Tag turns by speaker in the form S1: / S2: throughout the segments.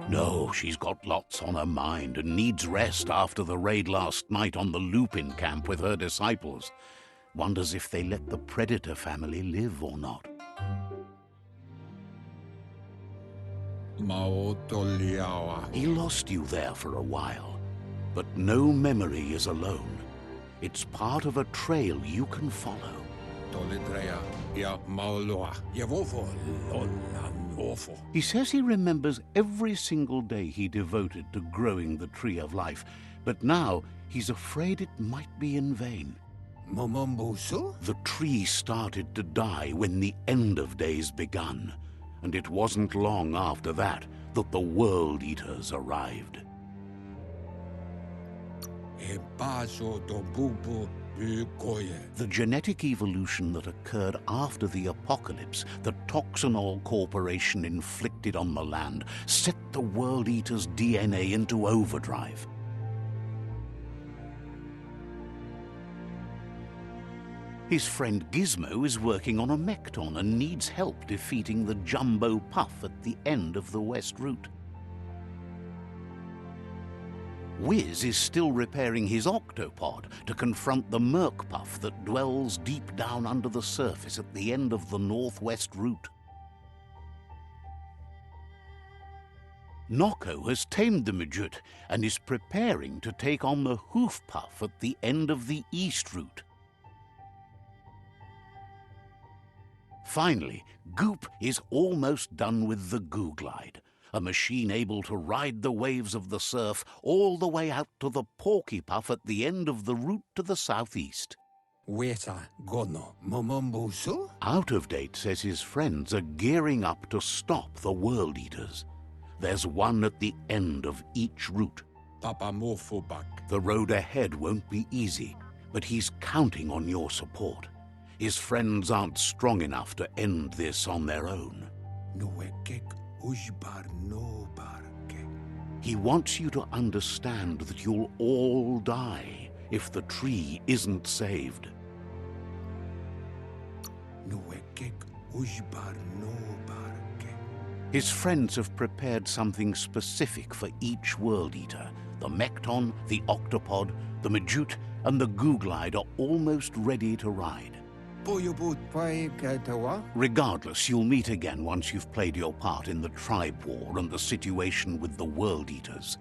S1: No, she's got lots on her mind and needs rest after the raid last night on the Lupin camp with her disciples. Wonders if they let the Predator family live or not. He lost you there for a while, but no memory is alone. It's part of a trail you can follow. He says he remembers every single day he devoted to growing the Tree of Life, but now he's afraid it might be in vain. The tree started to die when the end of days begun, and it wasn't long after that that the World Eaters arrived. The genetic evolution that occurred after the apocalypse that Toxanol Corporation inflicted on the land set the World Eaters' DNA into overdrive. His friend Gizmo is working on a Mekton and needs help defeating the Jumbo Puff at the end of the West Route. Wiz is still repairing his octopod to confront the Merc Puff that dwells deep down under the surface at the end of the Northwest Route. Nocco has tamed the Majut and is preparing to take on the Hoof Puff at the end of the East Route. Finally, Goop is almost done with the Goo Glide, a machine able to ride the waves of the surf all the way out to the Porky Puff at the end of the route to the southeast. Out of Date says his friends are gearing up to stop the World Eaters. There's one at the end of each route. The road ahead won't be easy, but he's counting on your support. His friends aren't strong enough to end this on their own. He wants you to understand that you'll all die if the tree isn't saved. His friends have prepared something specific for each World Eater. The Mekton, the Octopod, the Majut, and the Goo Glide are almost ready to ride. Regardless, you'll meet again once you've played your part in the tribe war and the situation with the World Eaters.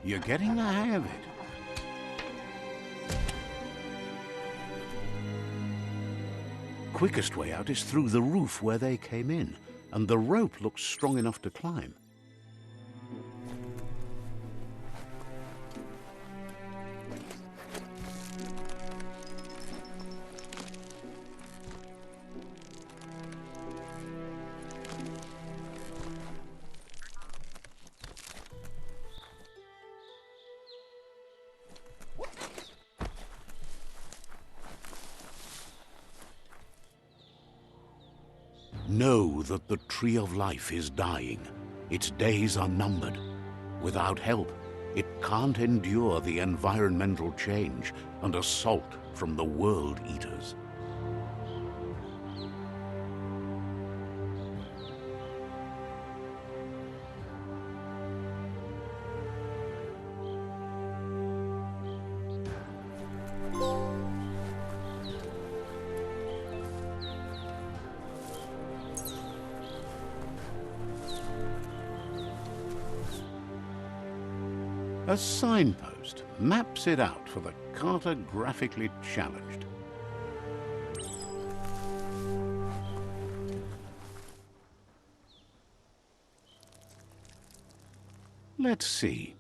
S1: You're getting the hang of it. Quickest way out is through the roof where they came in, and the rope looks strong enough to climb. Know that the Tree of Life is dying. Its days are numbered. Without help, it can't endure the environmental change and assault from the World Eaters. A signpost maps it out for the cartographically challenged. Let's see.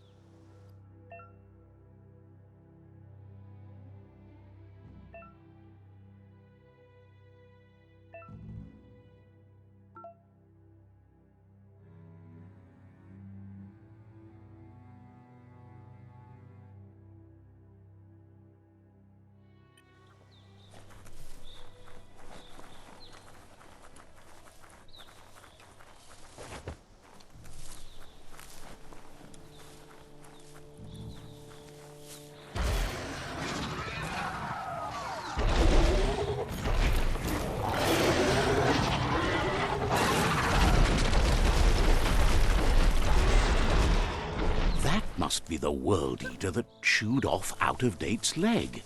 S1: Must be the World Eater that chewed off Out-of-Date's leg.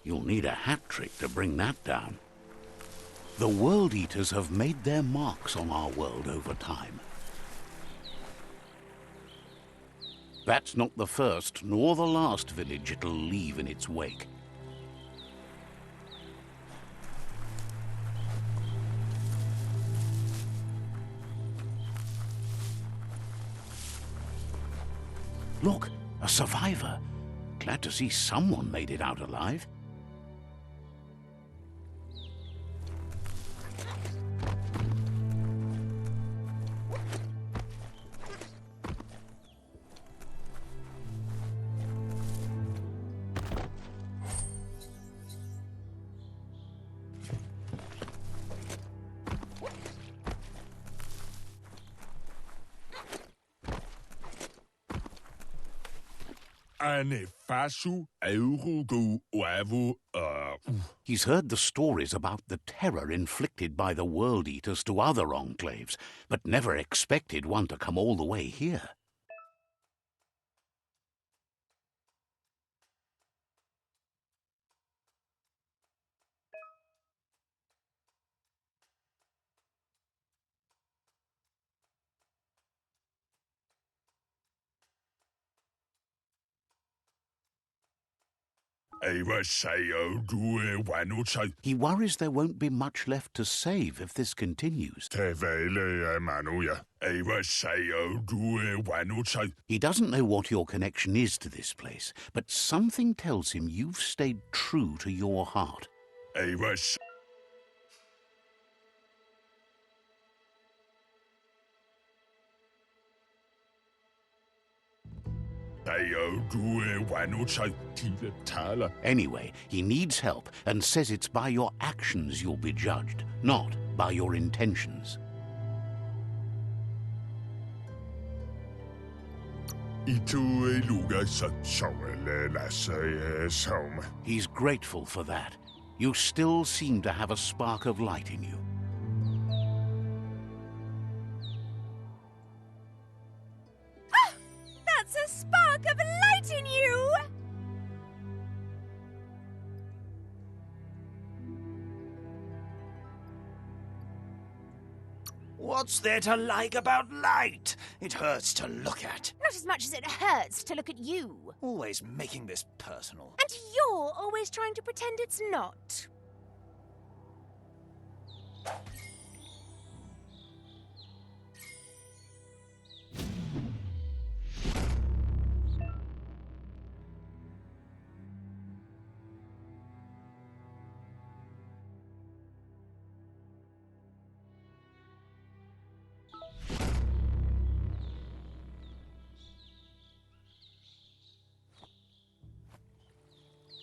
S1: You'll need a hat trick to bring that down. The World Eaters have made their marks on our world over time. That's not the first nor the last village it'll leave in its wake. Look, a survivor. Glad to see someone made it out alive. He's heard the stories about the terror inflicted by the World Eaters to other enclaves, but never expected one to come all the way here. He worries there won't be much left to save if this continues. He doesn't know what your connection is to this place, but something tells him you've stayed true to your heart. Anyway, he needs help and says it's by your actions you'll be judged, not by your intentions. He's grateful for that. You still seem to have a spark of light in you.
S2: That's a spark of light in you!
S3: What's there to like about light? It hurts to look at.
S2: Not as much as it hurts to look at you.
S3: Always making this personal.
S2: And you're always trying to pretend it's not.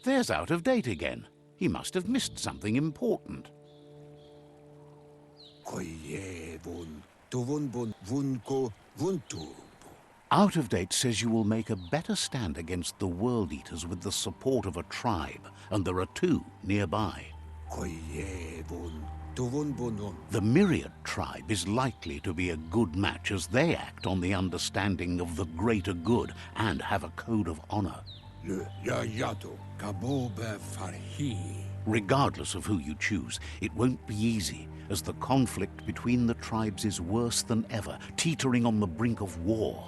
S1: There's Out-of-Date again. He must have missed something important. Out-of-Date says you will make a better stand against the World Eaters with the support of a tribe, and there are two nearby. The Myriad tribe is likely to be a good match as they act on the understanding of the greater good and have a code of honor. Regardless of who you choose, it won't be easy, as the conflict between the tribes is worse than ever, teetering on the brink of war.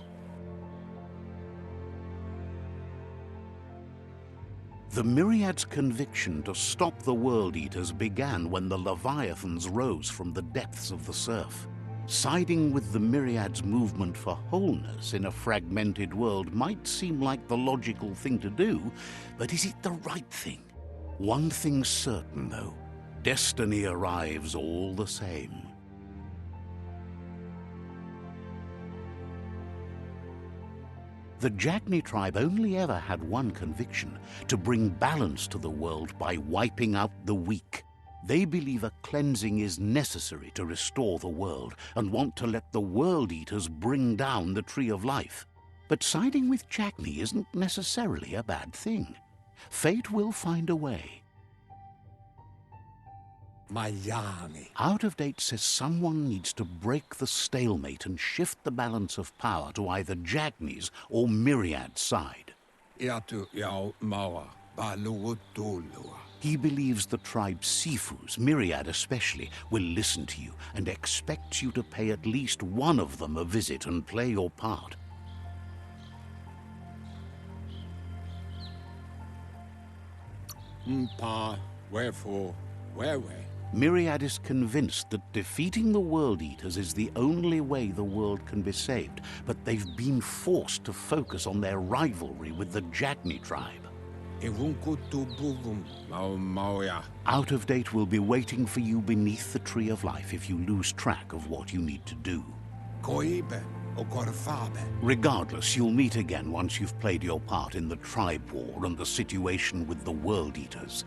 S1: The Myriad's conviction to stop the World Eaters began when the Leviathans rose from the depths of the surf. Siding with the Myriad's movement for wholeness in a fragmented world might seem like the logical thing to do, but is it the right thing? One thing's certain, though. Destiny arrives all the same. The Jagni tribe only ever had one conviction: to bring balance to the world by wiping out the weak. They believe a cleansing is necessary to restore the world and want to let the World Eaters bring down the Tree of Life. But siding with Jagni isn't necessarily a bad thing. Fate will find a way.
S4: Miami.
S1: Out of Date says someone needs to break the stalemate and shift the balance of power to either Jagni's or Myriad's side.
S4: Iatu yao mawa baluutulua.
S1: He believes the tribe's Sifus, Myriad especially, will listen to you and expects you to pay at least one of them a visit and play your part.
S4: Mpa, wherefore, whereway?
S1: Myriad is convinced that defeating the World Eaters is the only way the world can be saved, but they've been forced to focus on their rivalry with the Jagni tribe. Out of Date will be waiting for you beneath the Tree of Life if you lose track of what you need to do. Regardless, you'll meet again once you've played your part in the tribe war and the situation with the World Eaters.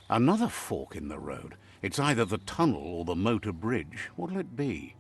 S1: Another fork in the road. It's either the tunnel or the motor bridge. What'll it be?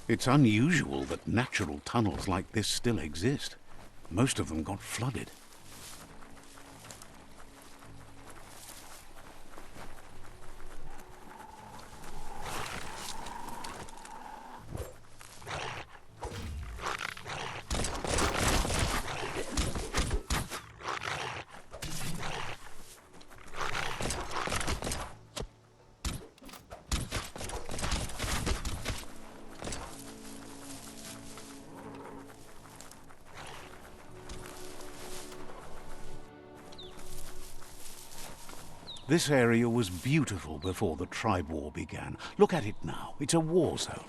S1: It's unusual that natural tunnels like this still exist. Most of them got flooded. This area was beautiful before the tribe war began. Look at it now. It's a war zone.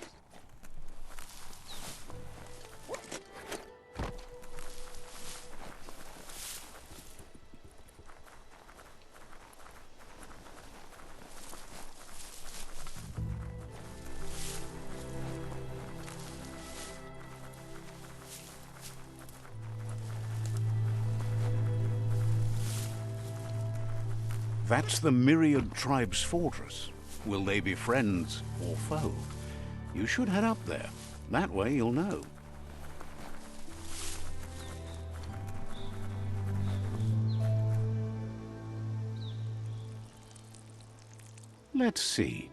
S1: That's the Myriad Tribe's fortress. Will they be friends or foe? You should head up there. That way you'll know. Let's see.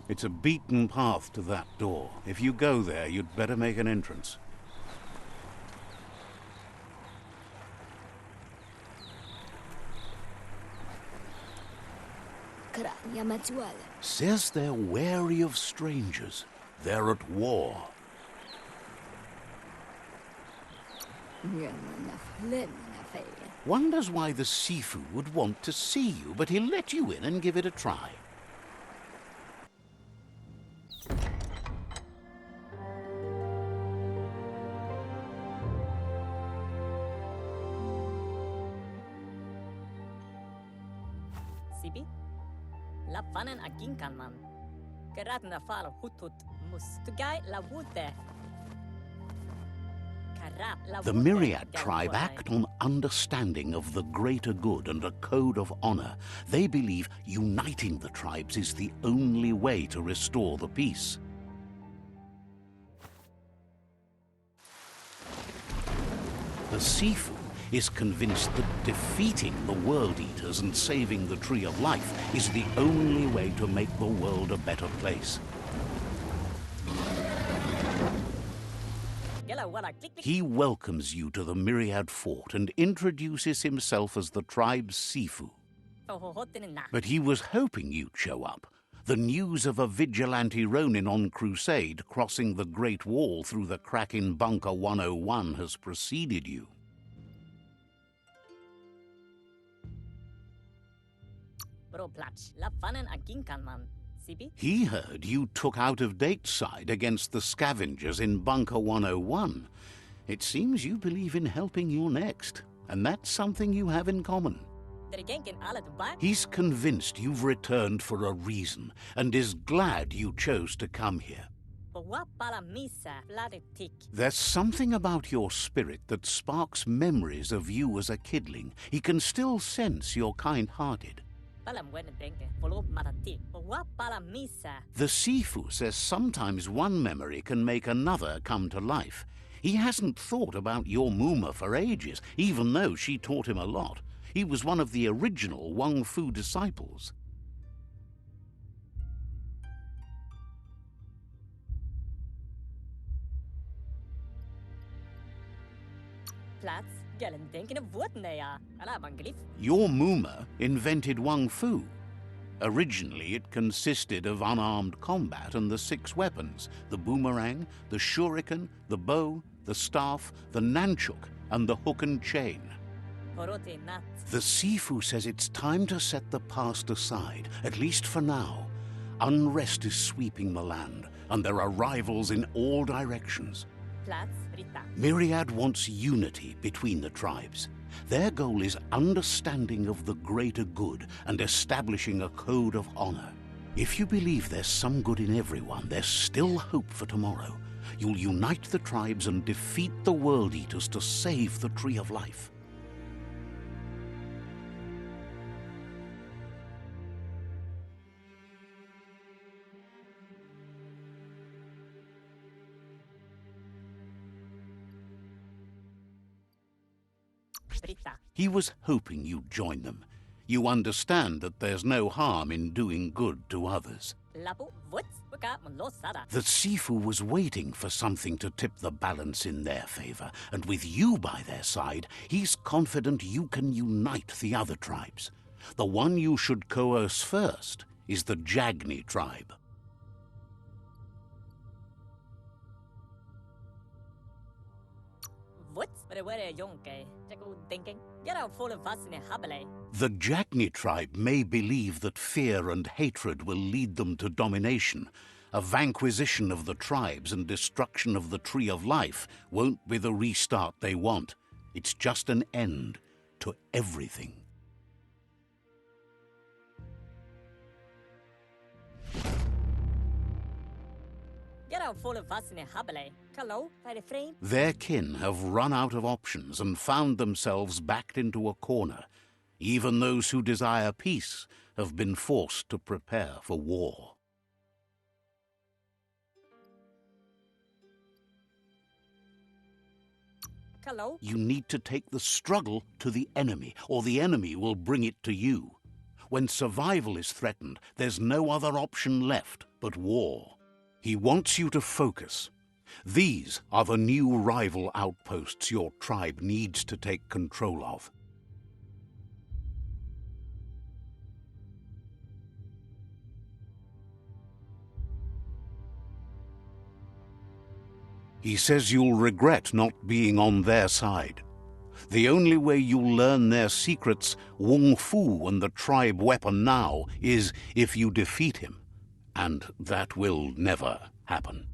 S1: It's a beaten path to that door. If you go there, you'd better make an entrance. Says they're wary of strangers. They're at war. Wonders why the Sifu would want to see you, but he'll let you in and give it a try.
S5: La fanen aginkan man. Geratna fal hutut mus. Tugai la wute.
S1: The Myriad tribe act on understanding of the greater good and a code of honor. They believe uniting the tribes is the only way to restore the peace. The Sifu is convinced that defeating the World Eaters and saving the Tree of Life is the only way to make the world a better place. He welcomes you to the Myriad Fort and introduces himself as the tribe's Sifu. But he was hoping you'd show up. The news of a vigilante Ronin on crusade crossing the Great Wall through the crack in Bunker 101 has preceded you. He heard you took out-of-date side against the scavengers in Bunker 101. It seems you believe in helping your next, and that's something you have in common. He's convinced you've returned for a reason, and is glad you chose to come here. There's something about your spirit that sparks memories of you as a kidling. He can still sense you're kind-hearted. The Sifu says sometimes one memory can make another come to life. He hasn't thought about your Muma for ages, even though she taught him a lot. He was one of the original Wang Fu disciples. Your Muma invented Wang Fu. Originally, it consisted of unarmed combat and the 6 weapons: the boomerang, the shuriken, the bow, the staff, the nunchuk, and the hook and chain. The Sifu says it's time to set the past aside, at least for now. Unrest is sweeping the land, and there are rivals in all directions. Myriad wants unity between the tribes. Their goal is understanding of the greater good and establishing a code of honor. If you believe there's some good in everyone, there's still hope for tomorrow. You'll unite the tribes and defeat the World Eaters to save the Tree of Life. He was hoping you'd join them. You understand that there's no harm in doing good to others. The Sifu was waiting for something to tip the balance in their favor, and with you by their side, he's confident you can unite the other tribes. The one you should coerce first is the Jagni tribe. The Jagni tribe may believe that fear and hatred will lead them to domination. A vanquisition of the tribes and destruction of the Tree of Life won't be the restart they want. It's just an end to everything. Their kin have run out of options and found themselves backed into a corner. Even those who desire peace have been forced to prepare for war. You need to take the struggle to the enemy, or the enemy will bring it to you. When survival is threatened, there's no other option left but war. He wants you to focus. These are the new rival outposts your tribe needs to take control of. He says you'll regret not being on their side. The only way you'll learn their secrets, Wung Fu and the tribe weapon now, is if you defeat him. And that will never happen.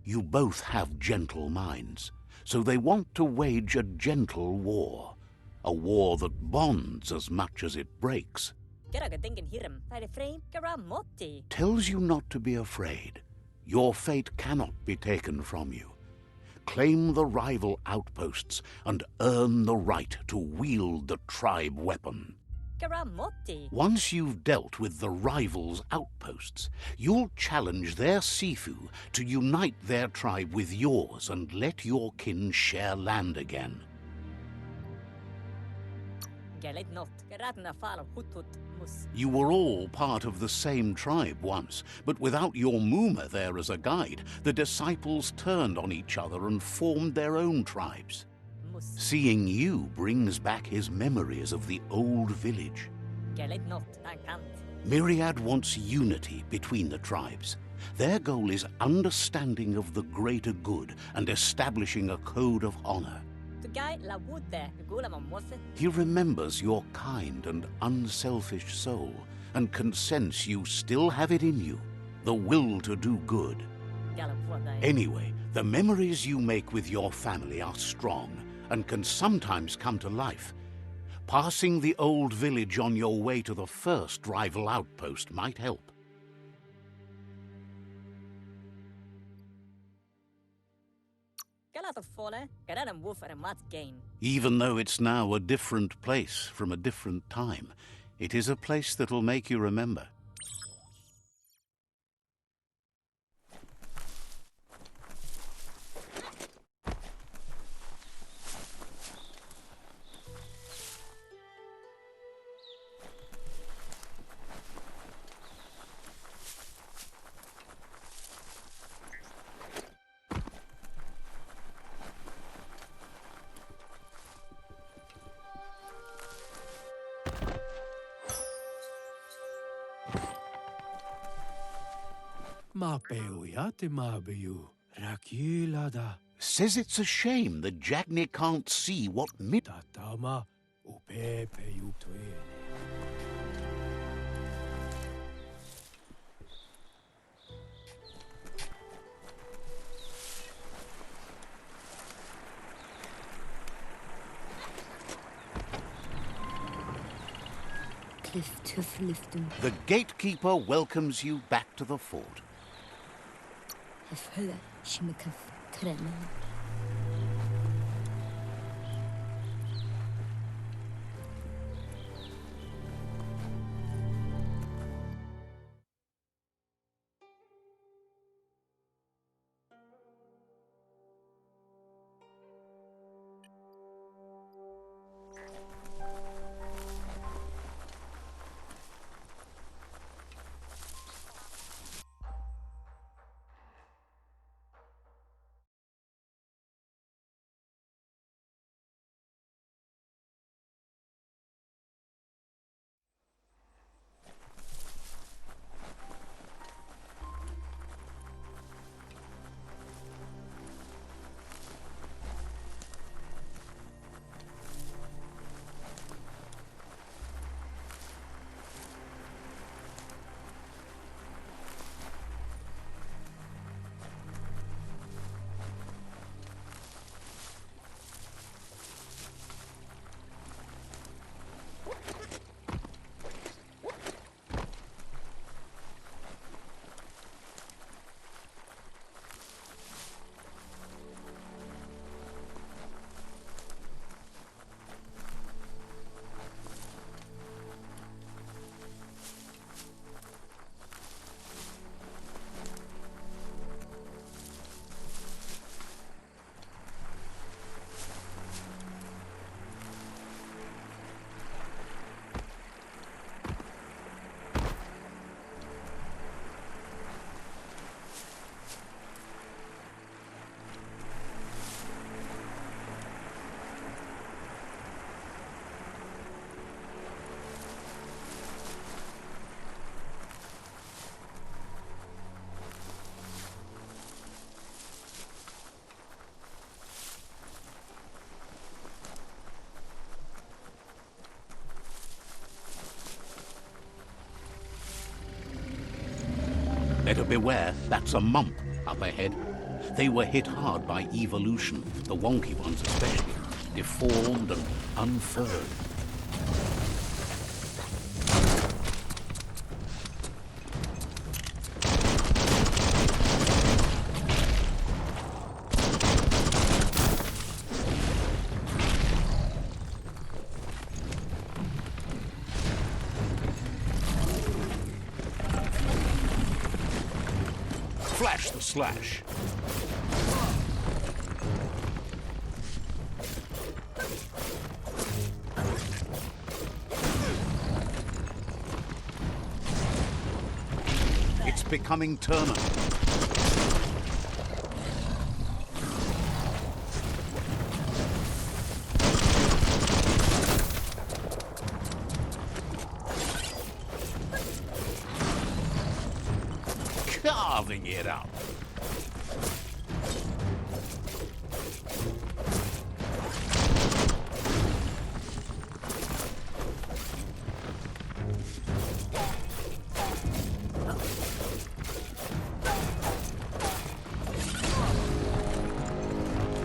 S1: You both have gentle minds, so they want to wage a gentle war. A war that bonds as much as it breaks. Tells you not to be afraid. Your fate cannot be taken from you. Claim the rival outposts and earn the right to wield the tribe weapon. Once you've dealt with the rivals' outposts, you'll challenge their Sifu to unite their tribe with yours and let your kin share land again. You were all part of the same tribe once, but without your Muma there as a guide, the disciples turned on each other and formed their own tribes. Seeing you brings back his memories of the old village. Myriad wants unity between the tribes. Their goal is understanding of the greater good and establishing a code of honor. He remembers your kind and unselfish soul and can sense you still have it in you, the will to do good. Anyway, the memories you make with your family are strong and can sometimes come to life. Passing the old village on your way to the first rival outpost might help. Even though it's now a different place from a different time, it is a place that'll make you remember. Says it's a shame the Jagni can't see what The gatekeeper welcomes you back to the fort. Better beware, that's a mump up ahead. They were hit hard by evolution, the wonky ones especially, deformed and unfurled. Flash the slash. It's becoming Turner. Carving it up.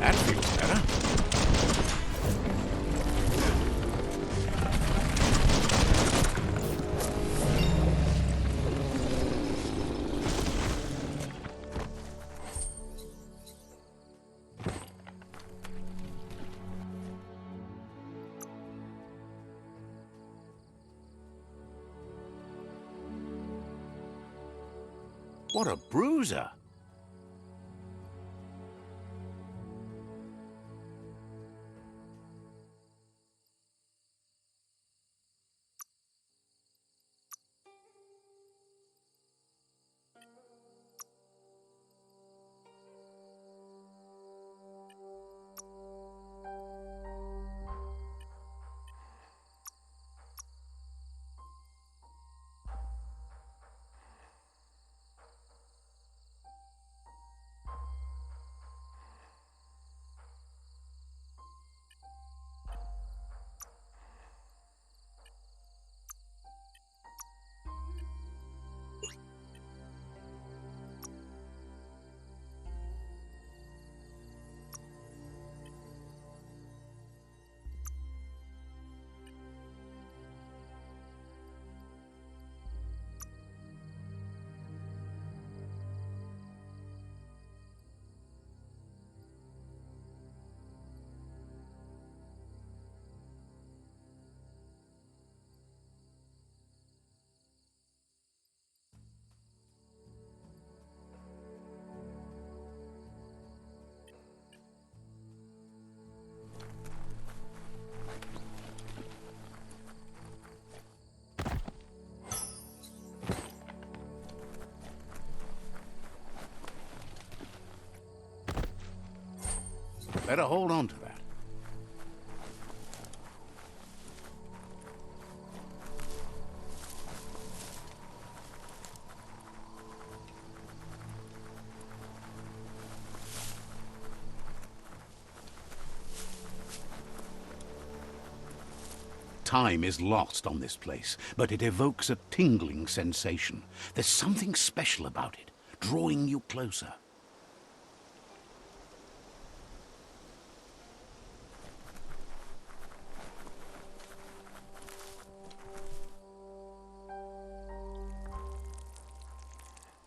S1: That feels better. What a bruiser! Better hold on to that. Time is lost on this place, but it evokes a tingling sensation. There's something special about it, drawing you closer.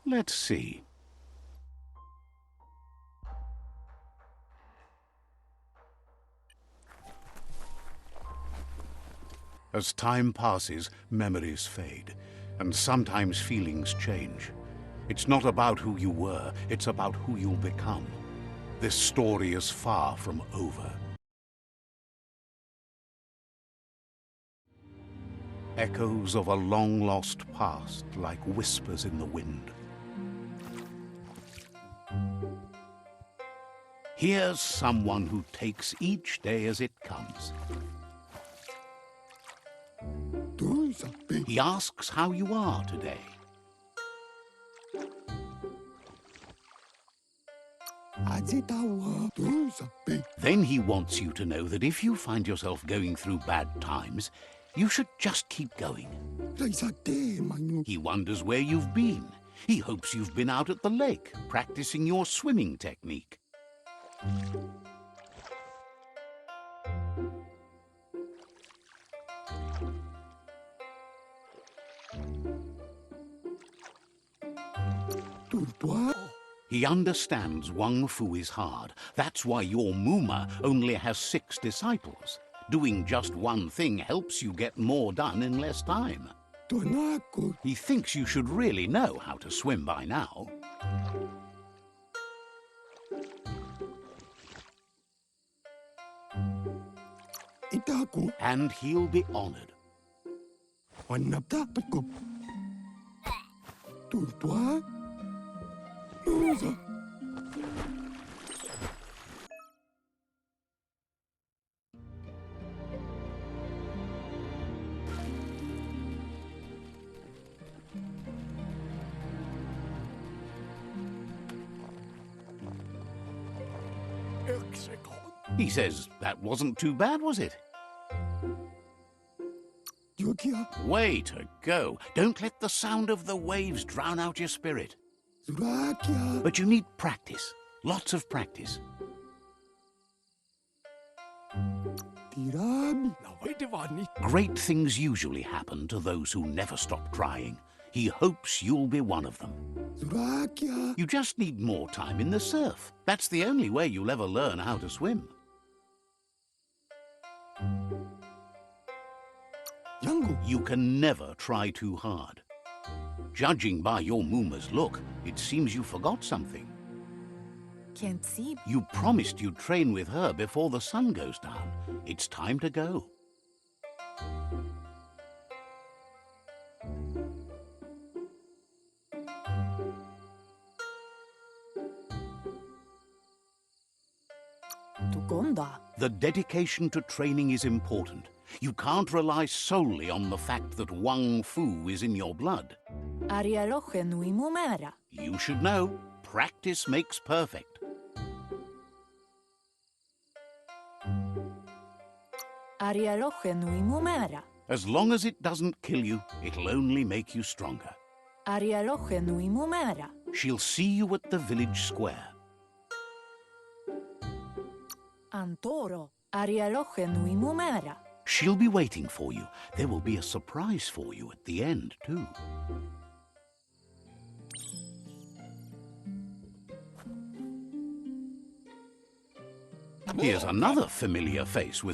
S1: Let's see. As time passes, memories fade, and sometimes feelings change. It's not about who you were, it's about who you'll become. This story is far from over. Echoes of a long-lost past, like whispers in the wind. Here's someone who takes each day as it comes. He asks how you are today. Then he wants you to know that if you find yourself going through bad times, you should just keep going. He wonders where you've been. He hopes you've been out at the lake, practicing your swimming technique. He understands Wang Fu is hard. That's why your Muma only has 6 disciples. Doing just one thing helps you get more done in less time. He thinks you should really know how to swim by now. And he'll be honored. He says, that wasn't too bad, was it? Way to go. Don't let the sound of the waves drown out your spirit. But you need practice. Lots of practice. Great things usually happen to those who never stop trying. He hopes you'll be one of them. You just need more time in the surf. That's the only way you'll ever learn how to swim. You can never try too hard. Judging by your Muma's look, it seems you forgot something.
S6: Can't see.
S1: You promised you'd train with her before the sun goes down. It's time to go. The dedication to training is important. You can't rely solely on the fact that Wang Fu is in your blood. You should know, practice makes perfect. As long as it doesn't kill you, it'll only make you stronger. She'll see you at the village square. She'll be waiting for you. There will be a surprise for you at the end, too. Here's another familiar face with